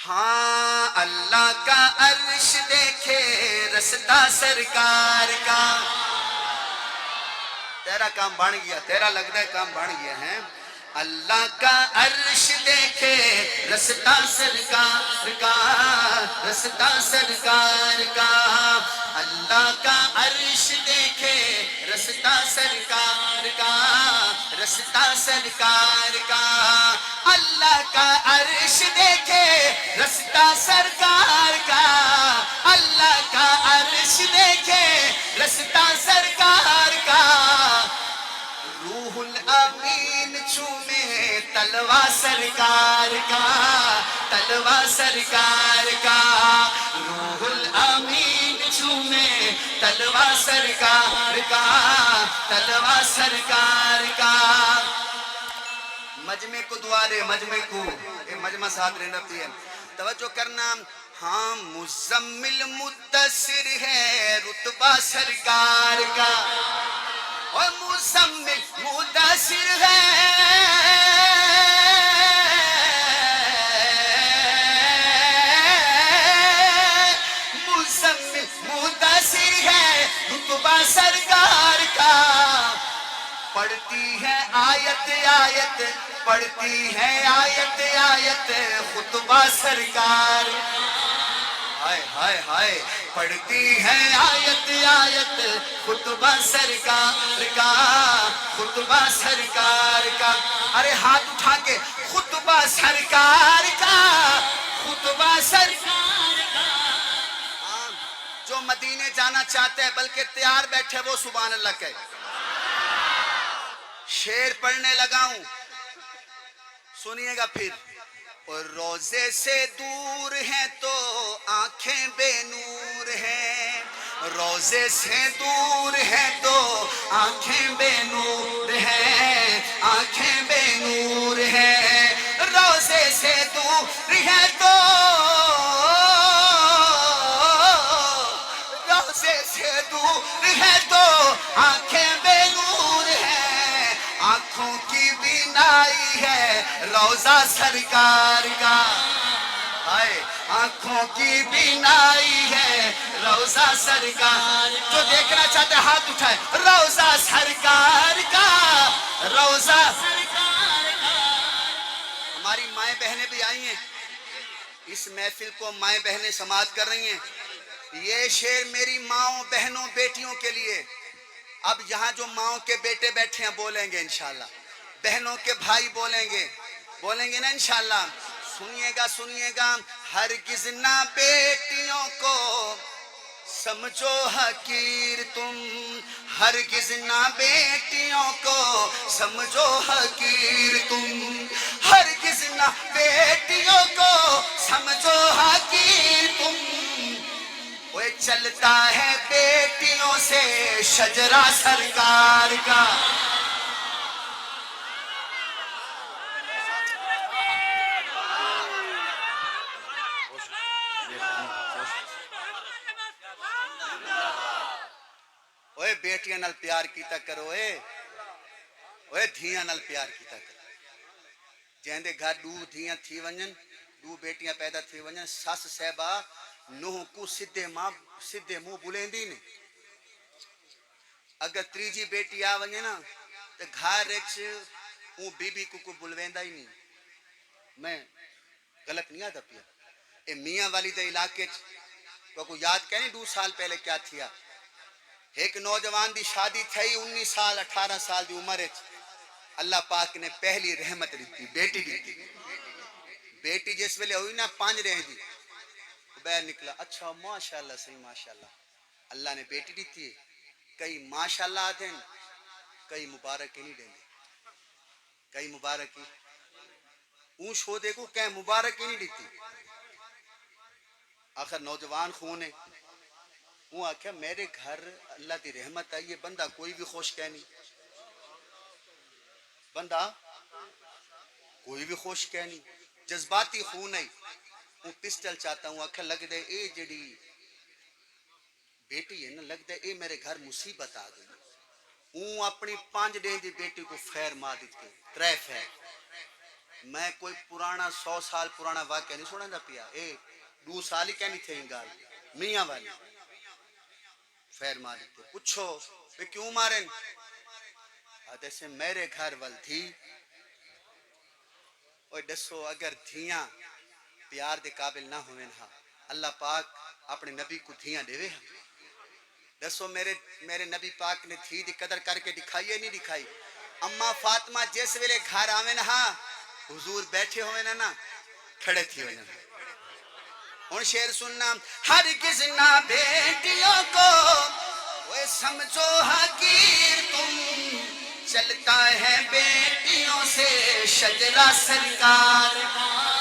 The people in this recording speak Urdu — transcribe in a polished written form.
ہاں اللہ کا عرش دیکھے رستا سرکار کا. تیرا کام بن گیا, تیرا لگتا ہے کام بن گیا ہے. اللہ کا عرش دیکھے رستا سرکار کا, رستا سرکار کا. اللہ کا عرش دیکھے رستا سرکار کا, رستا سرکار کا. اللہ کا عرش دیکھے رستا سرکار کا, اللہ کا عرش دیکھے رستا سرکار کا. روح الامین چومے تلوا سرکار کا, تلوا سرکار کا. روح الامین چومے تلوا سرکار کا, تلوا سرکار کا. مجمع کو دوارے مجمع کو مجمع ساتھ رہنتی ہے, توجہ کرنا. ہاں مزمل مدثر ہے رتبہ سرکار کا, اور مزمل مدثر ہے, مزمل مدثر ہے رتبہ سرکار کا. پڑھتی ہے آیت آیت, پڑھتی ہے آیت آیت خطبہ سرکار. ہائے ہائے ہائے, پڑھتی ہے آیت آیت خطبہ سرکار کا, خطبہ سرکار کا. ارے ہاتھ اٹھا کے خطبہ سرکار کا, خطبہ سرکار کا. جو مدینے جانا چاہتے ہیں بلکہ تیار بیٹھے وہ سبحان اللہ کہے. شعر پڑھنے لگا ہوں, سنیے گا پھر. اور روزے سے دور ہے تو آنکھیں بے نور ہیں, روزے سے دور ہے تو آنکھیں بے نور ہیں, آنکھیں بے نور ہیں. روزے سے دور ہے تو, روزے سے دور ہے تو آنکھیں بے نور ہیں. آنکھوں کی بینائی ہے روضہ سرکار کا, ہائے آنکھوں کی بینائی ہے روضہ سرکار. جو دیکھنا چاہتے ہاتھ اٹھائے, روضہ سرکار کا, روضہ سرکار کا. ہماری مائیں بہنیں بھی آئی ہیں اس محفل کو, مائیں بہنیں سماعت کر رہی ہیں. یہ شعر میری ماؤں بہنوں بیٹیوں کے لیے. اب یہاں جو ماؤں کے بیٹے بیٹھے ہیں بولیں گے انشاءاللہ, بہنوں کے بھائی بولیں گے, بولیں گے نا انشاءاللہ. سنیے گا سنیے گا. ہرگز نہ بیٹیوں کو سمجھو حقیر تم, ہرگز نہ بیٹیوں کو سمجھو حقیر تم, ہرگز نہ بیٹیوں کو سمجھو حقیر تم. وہ چلتا ہے بیٹیوں سے شجرہ سرکار کا. اوے بیٹیاں نال پیار کیتا کرو, اوے دھیاں نال پیار کیتا کرو. جہندے گھر دو دھیاں تھی ونجن, دو بیٹیاں پیدا تھی ونجن, سس صاحبہ نوح کو سدھے منہ بلیندی نے. اگر تریجی بیٹی آ ونجے نا تو گھر اون بی بی کو بلویندا ہی نہیں. میں غلط نہیں آتا پیا. اے میاں والی دے علاقے کو یاد کہنے 2 سال پہلے کیا تھیا. ایک نوجوان دی شادی تھی 19 سال 18 سال دی عمر وچ. اللہ پاک نے پہلی رحمت دیتی, بیٹی دیتی. بیٹی جس ویلے ہوئی نا 5 رہ دی, باہر نکلا, اچھا ماشاءاللہ صحیح ماشاءاللہ. اللہ نے بیٹی دیتی ہے. کئی ماشاءاللہ آتے ہیں, کئی مبارک ہی نہیں دیں گے, کئی مبارک ہی اون شو دیکھو کہ مبارک ہی نہیں دیتی. آخر نوجوان خون ہے, وہ آکھیا میرے گھر اللہ دی رحمت آئی ہے, بندہ کوئی بھی خوش کہہ نہیں, بندہ کوئی بھی خوش کہہ نہیں. جذباتی خون ہے, وہ پسٹل چاہتا ہوں. آکھیا لگ دے اے جڑی بیٹی ہے نا, لگ دے اے میرے گھر مصیبت آ گئی. اون اپنی 5 ڈے دی بیٹی کو خیر ماں دیتے, 3 خیر. میں کوئی پرانا 100 سال پرانا واقعہ نہیں سنا دا پیا، 2 سال ہی کہنی تھے گال میاں والی فیر ماری تھے پوچھو وہ کیوں مارن آدھے سے میرے گھر وال تھی اور دسو اگر دھیاں پیار دے قابل نہ ہوئے ہاں اللہ پاک اپنے نبی کو دھیاں دے وے دسو میرے نبی پاک نے دھی دی قدر کر کے دکھائی ہے نہیں دکھائی اما فاطمہ جس ویلے گھر آویں ہاں حضور بیٹھے ہوئے نا کھڑے تھی ہوئے نا ہن شعر سننا ہرگز نہ بیٹیوں کو وہ سمجھو حقیر تم چلتا ہے بیٹیوں سے شجرہ سرکار کا